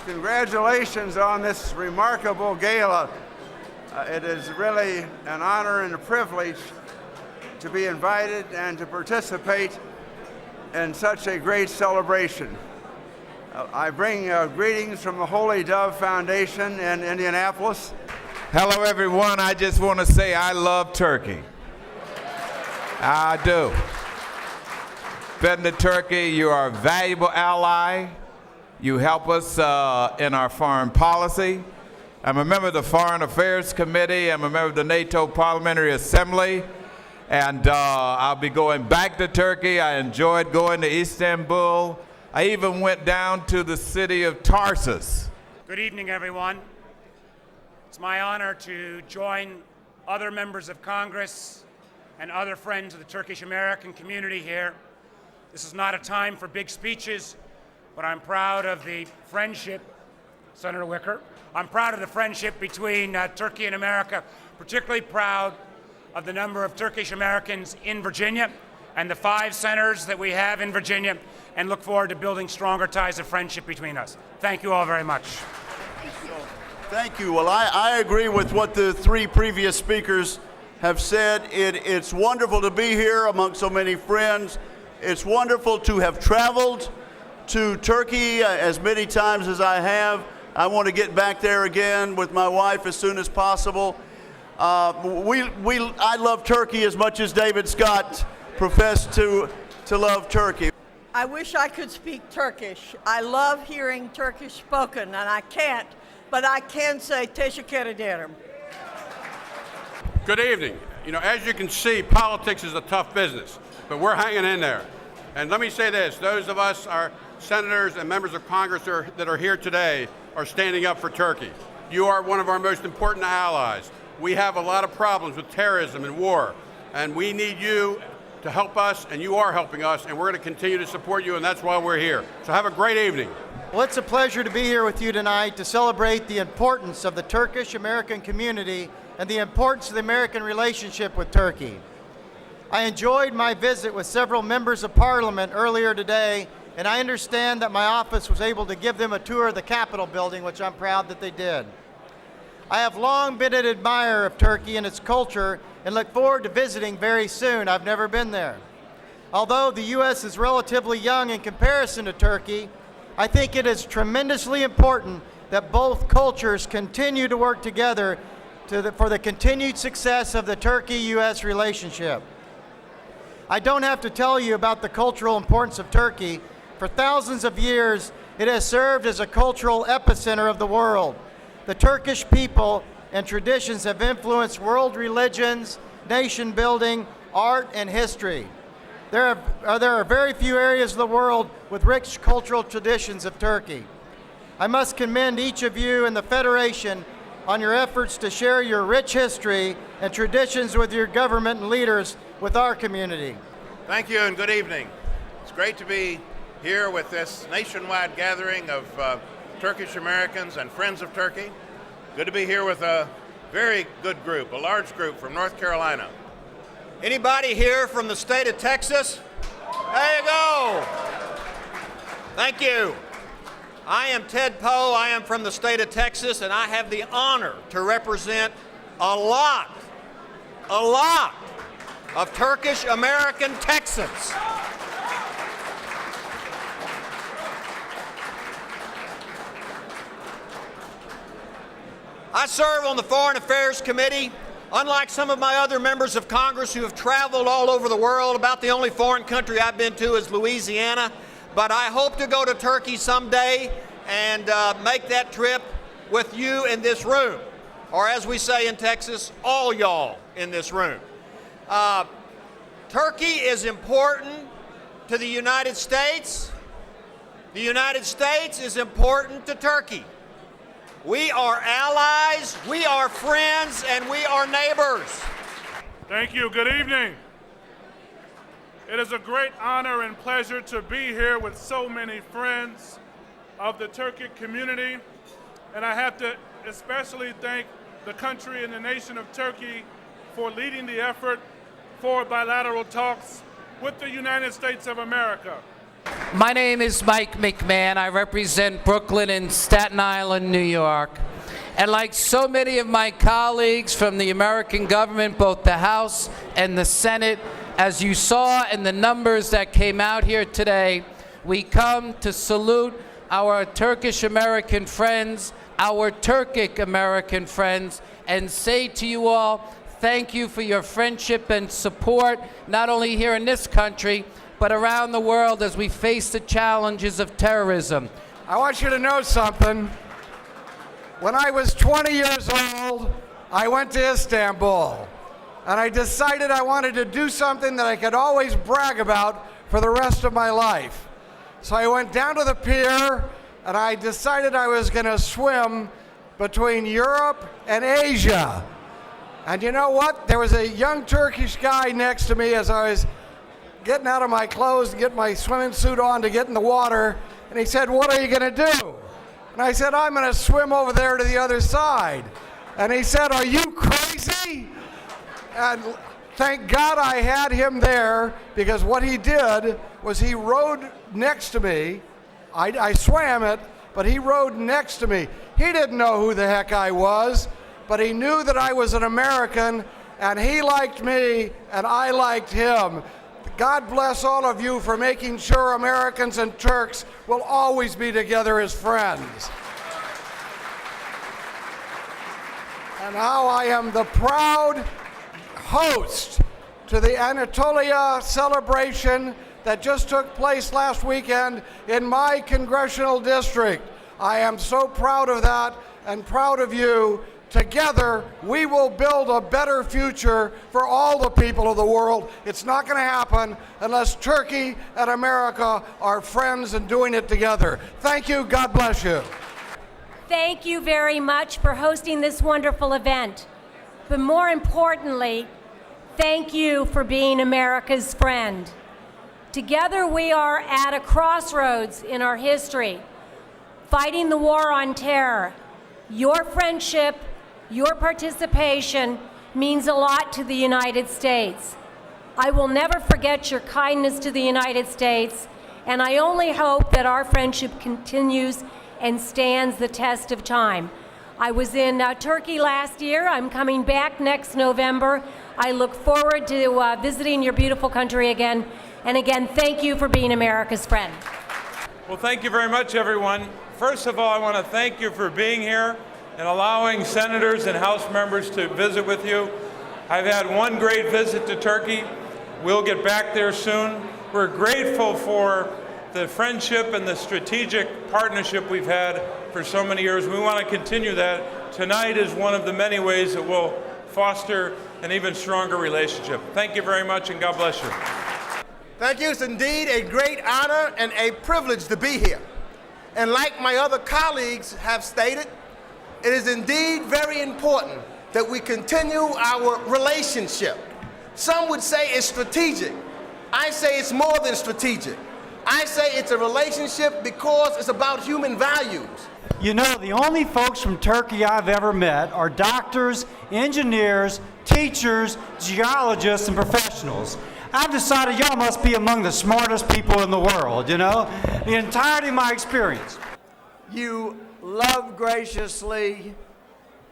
Congratulations on this remarkable gala. It is really an honor and a privilege to be invited and to participate in such a great celebration. I bring greetings from the Holy Dove Foundation in Indianapolis. Hello, everyone. I just want to say I love Turkey. I do. President Turkey, you are a valuable ally. You help us in our foreign policy. I'm a member of the Foreign Affairs Committee. I'm a member of the NATO Parliamentary Assembly. And I'll be going back to Turkey. I enjoyed going to Istanbul. I even went down to the city of Tarsus. Good evening, everyone. It's my honor to join other members of Congress and other friends of the Turkish American community here. This is not a time for big speeches, but I'm proud of the friendship, Senator Wicker. I'm proud of the friendship between Turkey and America, particularly proud of the number of Turkish Americans in Virginia and the 5 centers that we have in Virginia, and look forward to building stronger ties of friendship between us. Thank you all very much. Thank you. Well, I agree with what the 3 previous speakers have said. It's wonderful to be here among so many friends. It's wonderful to have traveled to Turkey as many times as I have. I want to get back there again with my wife as soon as possible. I love Turkey as much as David Scott professed to love Turkey. I wish I could speak Turkish. I love hearing Turkish spoken, and I can't, but I can say teşekkür ederim. Good evening. You know, as you can see, politics is a tough business, but we're hanging in there. And let me say this, those of us, our senators and members of Congress that are here today are standing up for Turkey. You are one of our most important allies. We have a lot of problems with terrorism and war, and we need you to help us, and you are helping us, and we're going to continue to support you, and that's why we're here. So have a great evening. Well, it's a pleasure to be here with you tonight to celebrate the importance of the Turkish-American community and the importance of the American relationship with Turkey. I enjoyed my visit with several members of Parliament earlier today, and I understand that my office was able to give them a tour of the Capitol building, which I'm proud that they did. I have long been an admirer of Turkey and its culture and look forward to visiting very soon. I've never been there. Although the U.S. is relatively young in comparison to Turkey, I think it is tremendously important that both cultures continue to work together for the continued success of the Turkey-U.S. relationship. I don't have to tell you about the cultural importance of Turkey. For thousands of years, it has served as a cultural epicenter of the world. The Turkish people and traditions have influenced world religions, nation building, art, and history. There are very few areas of the world with rich cultural traditions of Turkey. I must commend each of you and the Federation on your efforts to share your rich history and traditions with your government and leaders with our community. Thank you and good evening. It's great to be here with this nationwide gathering of Turkish Americans and friends of Turkey. Good to be here with a very good group, a large group from North Carolina. Anybody here from the state of Texas? There you go. Thank you. I am Ted Poe. I am from the state of Texas, and I have the honor to represent a lot of Turkish American Texans. I serve on the Foreign Affairs Committee. Unlike some of my other members of Congress who have traveled all over the world, about the only foreign country I've been to is Louisiana. But I hope to go to Turkey someday and make that trip with you in this room. Or as we say in Texas, all y'all in this room. Turkey is important to the United States. The United States is important to Turkey. We are allies, we are friends, and we are neighbors. Thank you. Good evening. It is a great honor and pleasure to be here with so many friends of the Turkic community, and I have to especially thank the country and the nation of Turkey for leading the effort for bilateral talks with the United States of America. My name is Mike McMahon. I represent Brooklyn and Staten Island, New York. And like so many of my colleagues from the American government, both the House and the Senate, as you saw in the numbers that came out here today, we come to salute our Turkish American friends, our Turkic American friends, and say to you all, thank you for your friendship and support, not only here in this country, but around the world as we face the challenges of terrorism. I want you to know something. When I was 20 years old, I went to Istanbul, and I decided I wanted to do something that I could always brag about for the rest of my life. So I went down to the pier, and I decided I was going to swim between Europe and Asia. And you know what? There was a young Turkish guy next to me as I was getting out of my clothes and getting my swimming suit on to get in the water, and he said, "What are you going to do?" And I said, "I'm going to swim over there to the other side." And he said, "Are you crazy?" And thank God I had him there, because what he did was he rowed next to me. I swam it, but he rowed next to me. He didn't know who the heck I was, but he knew that I was an American, and he liked me, and I liked him. God bless all of you for making sure Americans and Turks will always be together as friends. And now I am the proud host to the Anatolia celebration that just took place last weekend in my congressional district. I am so proud of that and proud of you. Together, we will build a better future for all the people of the world. It's not going to happen unless Turkey and America are friends and doing it together. Thank you. God bless you. Thank you very much for hosting this wonderful event. But more importantly, thank you for being America's friend. Together, we are at a crossroads in our history, fighting the war on terror. Your friendship, your participation means a lot to the United States. I will never forget your kindness to the United States, and I only hope that our friendship continues and stands the test of time. I was in Turkey last year. I'm coming back next November. I look forward to visiting your beautiful country again. And again, thank you for being America's friend. Well, thank you very much, everyone. First of all, I want to thank you for being here and allowing senators and House members to visit with you. I've had one great visit to Turkey. We'll get back there soon. We're grateful for the friendship and the strategic partnership we've had for so many years. We want to continue that. Tonight is one of the many ways that will foster an even stronger relationship. Thank you very much, and God bless you. Thank you. It's indeed a great honor and a privilege to be here. And like my other colleagues have stated, it is indeed very important that we continue our relationship. Some would say it's strategic. I say it's more than strategic. I say it's a relationship because it's about human values. You know, the only folks from Turkey I've ever met are doctors, engineers, teachers, geologists, and professionals. I've decided y'all must be among the smartest people in the world, you know? The entirety of my experience. You love graciously.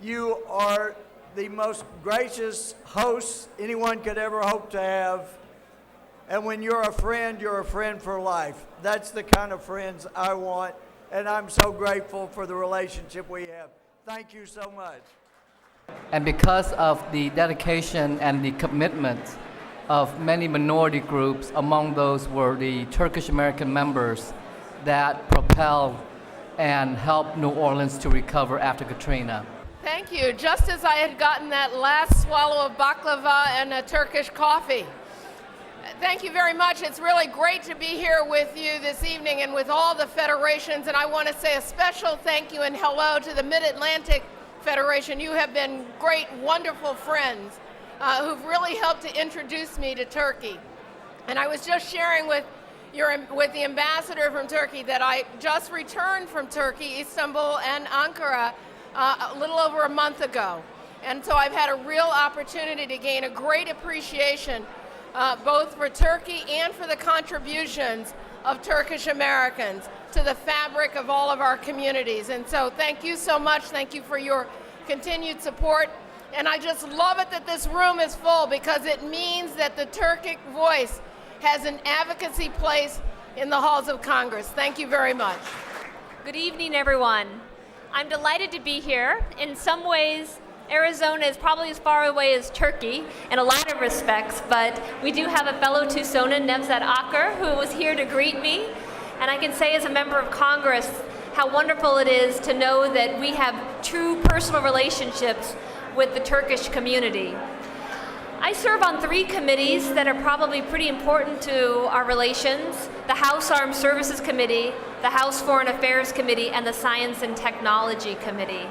You are the most gracious host anyone could ever hope to have. And when you're a friend for life. That's the kind of friends I want, and I'm so grateful for the relationship we have. Thank you so much. And because of the dedication and the commitment of many minority groups, among those were the Turkish American members that propelled and helped New Orleans to recover after Katrina. Thank you. Just as I had gotten that last swallow of baklava and a Turkish coffee. Thank you very much. It's really great to be here with you this evening and with all the federations, and I want to say a special thank you and hello to the Mid-Atlantic Federation. You have been great, wonderful friends who've really helped to introduce me to Turkey. And I was just sharing with the ambassador from Turkey that I just returned from Turkey, Istanbul and Ankara a little over a month ago. And so I've had a real opportunity to gain a great appreciation both for Turkey and for the contributions of Turkish Americans to the fabric of all of our communities. And so thank you so much. Thank you for your continued support. And I just love it that this room is full, because it means that the Turkic voice has an advocacy place in the halls of Congress. Thank you very much. Good evening, everyone. I'm delighted to be here. In some ways, Arizona is probably as far away as Turkey in a lot of respects, but we do have a fellow Tucsonan, Nevzat Akar, who was here to greet me. And I can say as a member of Congress how wonderful it is to know that we have true personal relationships with the Turkish community. I serve on 3 committees that are probably pretty important to our relations: the House Armed Services Committee, the House Foreign Affairs Committee, and the Science and Technology Committee.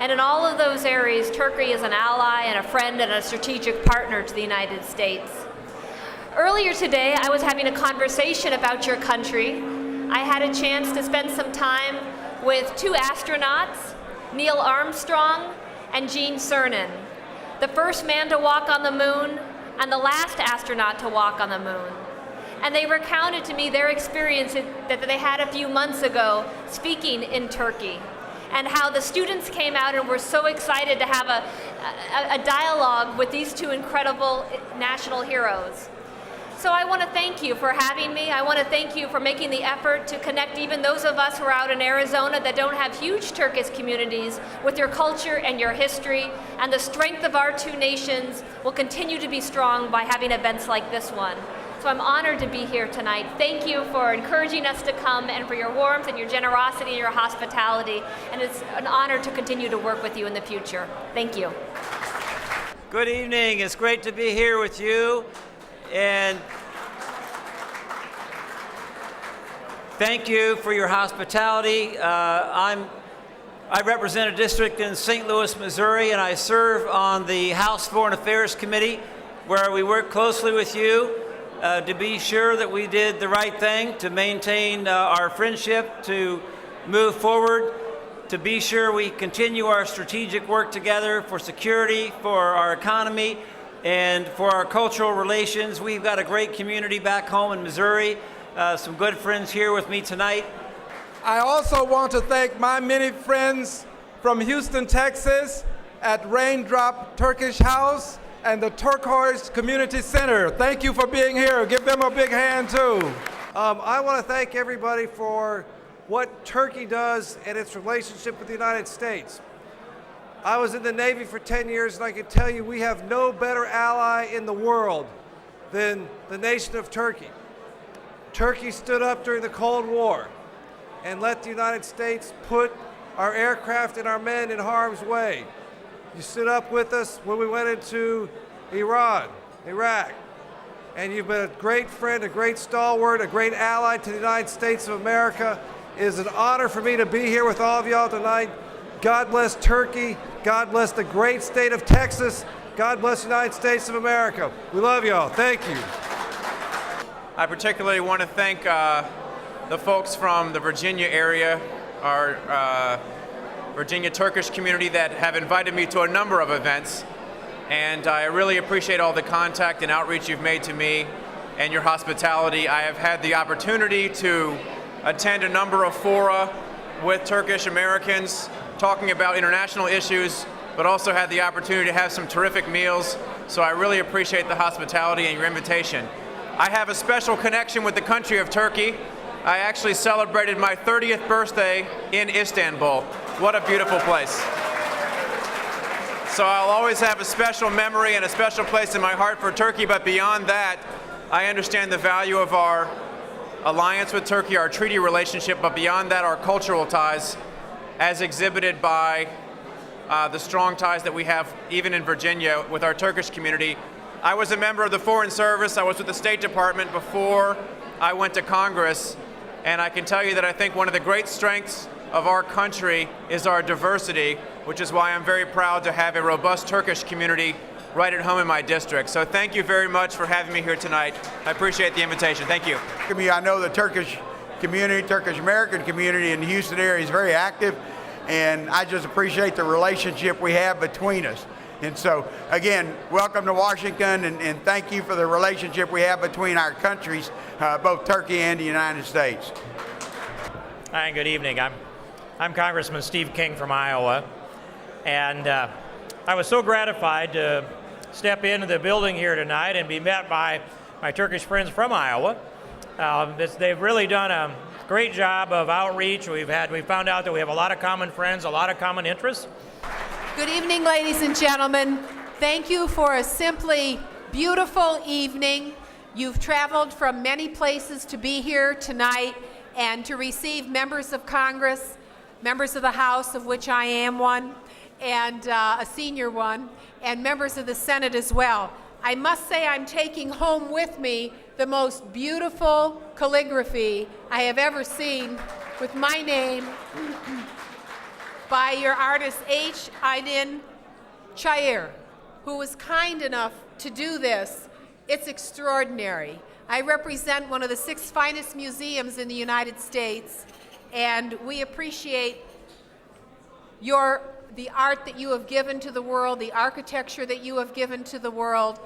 And in all of those areas, Turkey is an ally and a friend and a strategic partner to the United States. Earlier today, I was having a conversation about your country. I had a chance to spend some time with 2 astronauts, Neil Armstrong and Gene Cernan, the first man to walk on the moon and the last astronaut to walk on the moon. And they recounted to me their experience that they had a few months ago speaking in Turkey, and how the students came out and were so excited to have a dialogue with these 2 incredible national heroes. So I want to thank you for having me. I want to thank you for making the effort to connect even those of us who are out in Arizona that don't have huge Turkish communities with your culture and your history. And the strength of our 2 nations will continue to be strong by having events like this one. So I'm honored to be here tonight. Thank you for encouraging us to come, and for your warmth and your generosity and your hospitality. And it's an honor to continue to work with you in the future. Thank you. Good evening. It's great to be here with you. And thank you for your hospitality. I represent a district in St. Louis, Missouri, and I serve on the House Foreign Affairs Committee, where we work closely with you to be sure that we did the right thing, to maintain our friendship, to move forward, to be sure we continue our strategic work together for security, for our economy, and for our cultural relations. We've got a great community back home in Missouri, some good friends here with me tonight. I also want to thank my many friends from Houston, Texas at Raindrop Turkish House and the Turquoise Community Center. Thank you for being here. Give them a big hand too. I want to thank everybody for what Turkey does and its relationship with the United States. I was in the Navy for 10 years, and I can tell you we have no better ally in the world than the nation of Turkey. Turkey stood up during the Cold War and let the United States put our aircraft and our men in harm's way. You stood up with us when we went into Iran, Iraq, and you've been a great friend, a great stalwart, a great ally to the United States of America. It is an honor for me to be here with all of y'all tonight. God bless Turkey. God bless the great state of Texas. God bless the United States of America. We love y'all. Thank you. I particularly want to thank the folks from the Virginia area, our Virginia Turkish community, that have invited me to a number of events. And I really appreciate all the contact and outreach you've made to me and your hospitality. I have had the opportunity to attend a number of fora with Turkish Americans talking about international issues, but also had the opportunity to have some terrific meals. So I really appreciate the hospitality and your invitation. I have a special connection with the country of Turkey. I actually celebrated my 30th birthday in Istanbul. What a beautiful place. So I'll always have a special memory and a special place in my heart for Turkey, but beyond that, I understand the value of our alliance with Turkey, our treaty relationship, but beyond that, our cultural ties, as exhibited by the strong ties that we have even in Virginia with our Turkish community. I was a member of the Foreign Service. I was with the State Department before I went to Congress, and I can tell you that I think one of the great strengths of our country is our diversity, which is why I'm very proud to have a robust Turkish community right at home in my district. So thank you very much for having me here tonight. I appreciate the invitation. Thank you. I know the Turkish community, Turkish American community in the Houston area is very active, and I just appreciate the relationship we have between us. And so, again, welcome to Washington, and thank you for the relationship we have between our countries, both Turkey and the United States. Hi, good evening. I'm Congressman Steve King from Iowa, and I was so gratified to step into the building here tonight and be met by my Turkish friends from Iowa. They've really done a great job of outreach. We found out that we have a lot of common friends, a lot of common interests. Good evening, ladies and gentlemen. Thank you for a simply beautiful evening. You've traveled from many places to be here tonight and to receive members of Congress, members of the House, of which I am one, and a senior one, and members of the Senate as well. I must say I'm taking home with me the most beautiful calligraphy I have ever seen with my name by your artist H. Aydin Çayır, who was kind enough to do this. It's extraordinary. I represent one of the 6 finest museums in the United States, and we appreciate the art that you have given to the world, the architecture that you have given to the world.